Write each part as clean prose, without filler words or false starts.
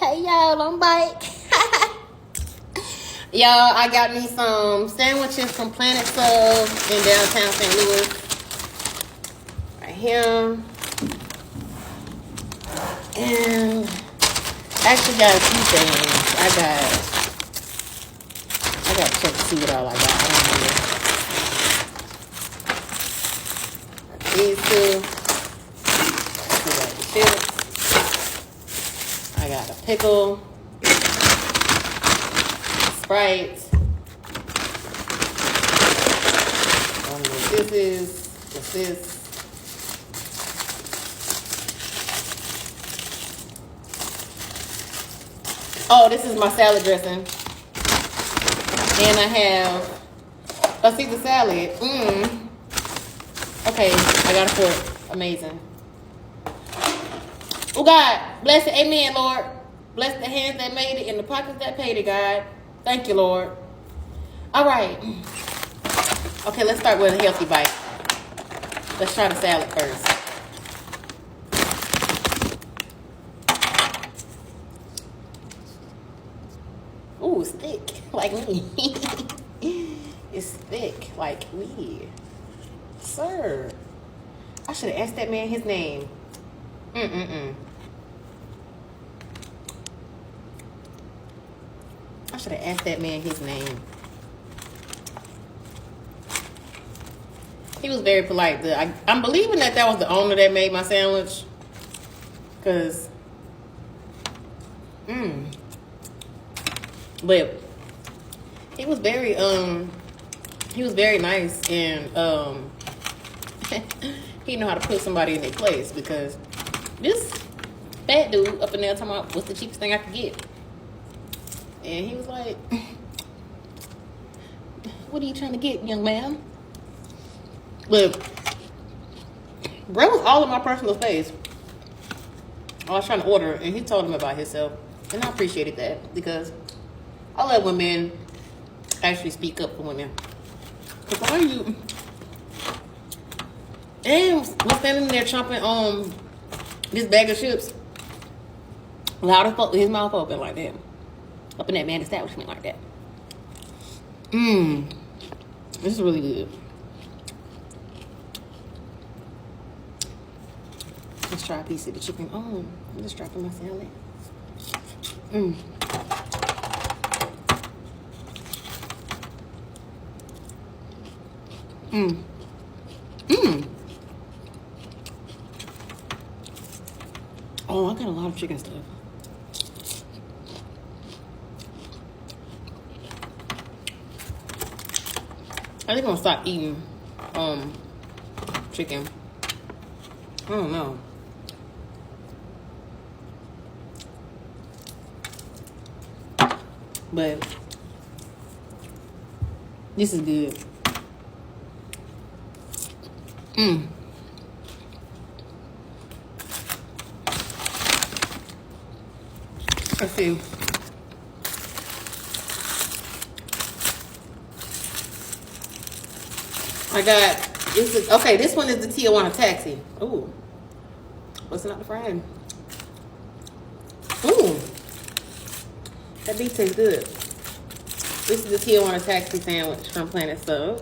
Hey y'all, I'm back. Y'all, I got me some sandwiches from Planet Sub in downtown St. Louis. Right here. And I actually got a few things. I got to check to see what all I got. I don't remember. These two. I got the chips. I got a pickle. Sprite. I don't know what this is. What's this? Oh, this is my salad dressing. And I have a Caesar salad. Okay, I got a fork. Amazing. Oh, God. Bless it. Amen, Lord. Bless the hands that made it and the pockets that paid it, God. Thank you, Lord. All right. Okay, let's start with a healthy bite. Let's try the salad first. Ooh, it's thick, like me. It's thick, like me. Sir, I should have asked that man his name. I should have asked that man his name. He was very polite. I'm believing that was the owner that made my sandwich. Cause, but he was very nice, and he know how to put somebody in their place, because this fat dude up in there talking about what's the cheapest thing I could get. And he was like, what are you trying to get, young man? Look, bro was all in my personal space. I was trying to order, and he told him about himself. And I appreciated that, because I love when men actually speak up for women. Because why are you... And was standing there chomping on this bag of chips. Loud as fuck with his mouth open like that. Up in that man establishment like that. This is really good. Let's try a piece of the chicken. Oh, I'm just dropping my salad. Oh, I got a lot of chicken stuff. I think I'm gonna stop eating chicken. I don't know. But this is good. Let's see. I got this one is the Tijuana Taxi. Ooh. What's not the frying? Ooh. That beef tastes good. This is the Tijuana Taxi sandwich from Planet Sub.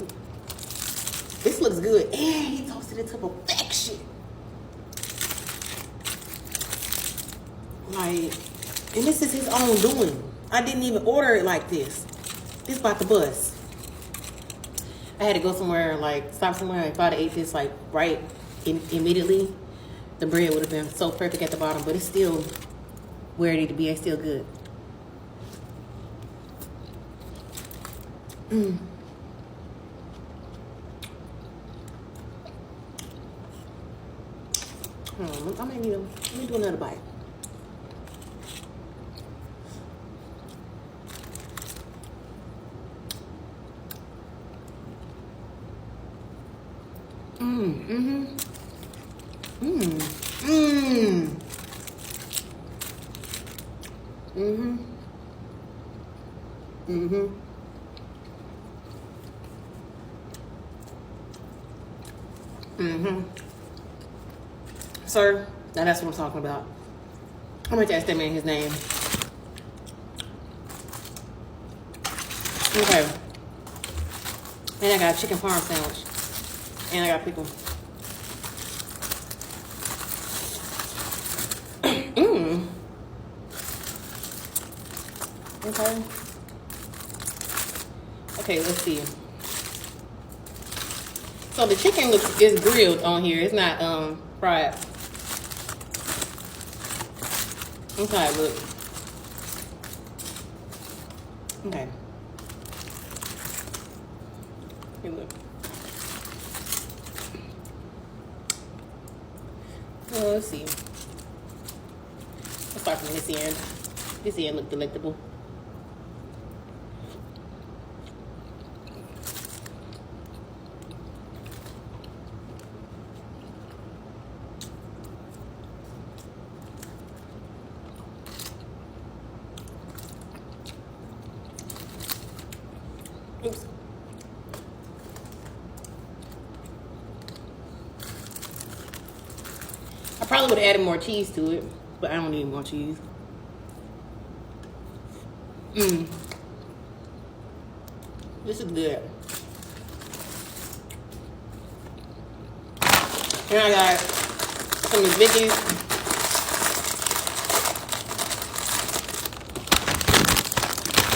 This looks good. And he toasted it to perfection. Like, and this is his own doing. I didn't even order it like this. This about the bus. I had to go somewhere, like, stop somewhere, and if I'd have ate this, like, right immediately, the bread would have been so perfect at the bottom, but it's still where it needs to be. It's still good. Let me do another bite. Sir, now that's what I'm talking about. I'm going to ask that man his name. Okay. And I got a chicken parm sandwich. And I got pickle. Okay. Okay, let's see. So the chicken is grilled on here. It's not fried. Okay, look. Okay. Here, look. Well, let's see. Let's start from this end. This end look delectable. Oops. I probably would have added more cheese to it, but I don't need more cheese. This is good. And I got some of the Vickies.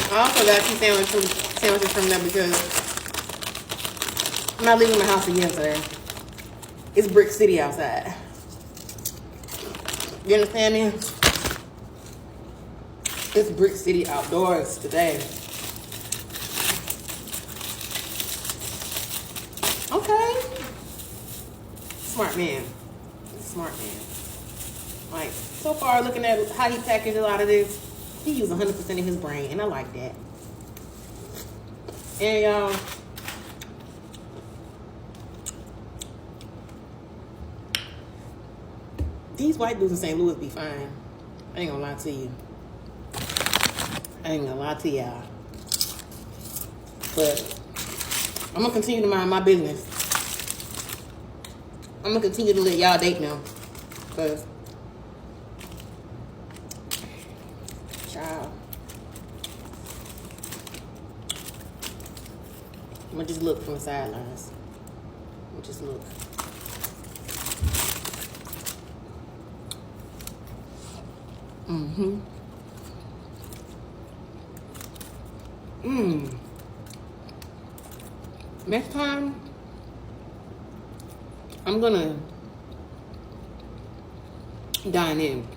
I also got two sandwiches from them because I'm not leaving my house again today. It's Brick City outside. You understand me? It's Brick City outdoors today. Okay. Smart man. Smart man. Like, so far looking at how he packaged a lot of this, he used 100% of his brain, and I like that. And y'all, these white dudes in St. Louis be fine. I ain't gonna lie to you. I ain't gonna lie to y'all. But I'm gonna continue to mind my business. I'm gonna continue to let y'all date now. Cause child, I'm gonna just look from the sidelines. I'm gonna just look. Next time, I'm gonna dine in.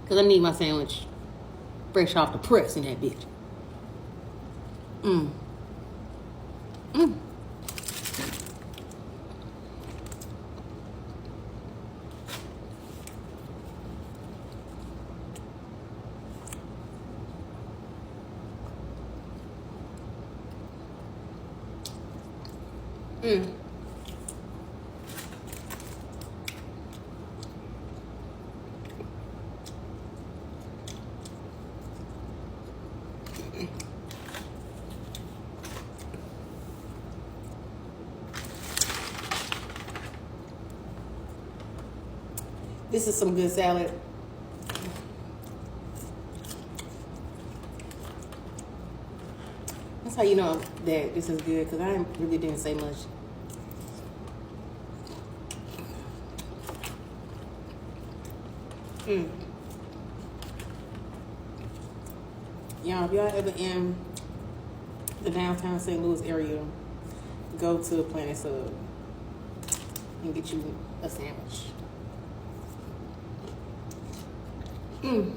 Cause I need my sandwich fresh off the press in that bitch. This is some good salad. That's how you know that this is good, because I really didn't say much. Y'all, if y'all ever in the downtown St. Louis area, go to Planet Sub and get you a sandwich. And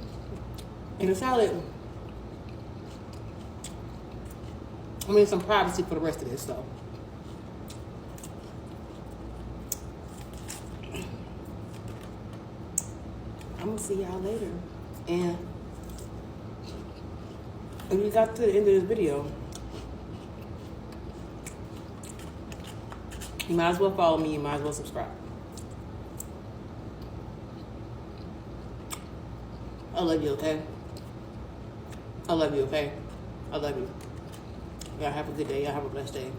the salad, I mean, some privacy for the rest of this, though. I'm gonna see y'all later. And if you got to the end of this video, you might as well follow me, you might as well subscribe. I love you, okay? I love you, okay? I love you. Y'all have a good day. Y'all have a blessed day.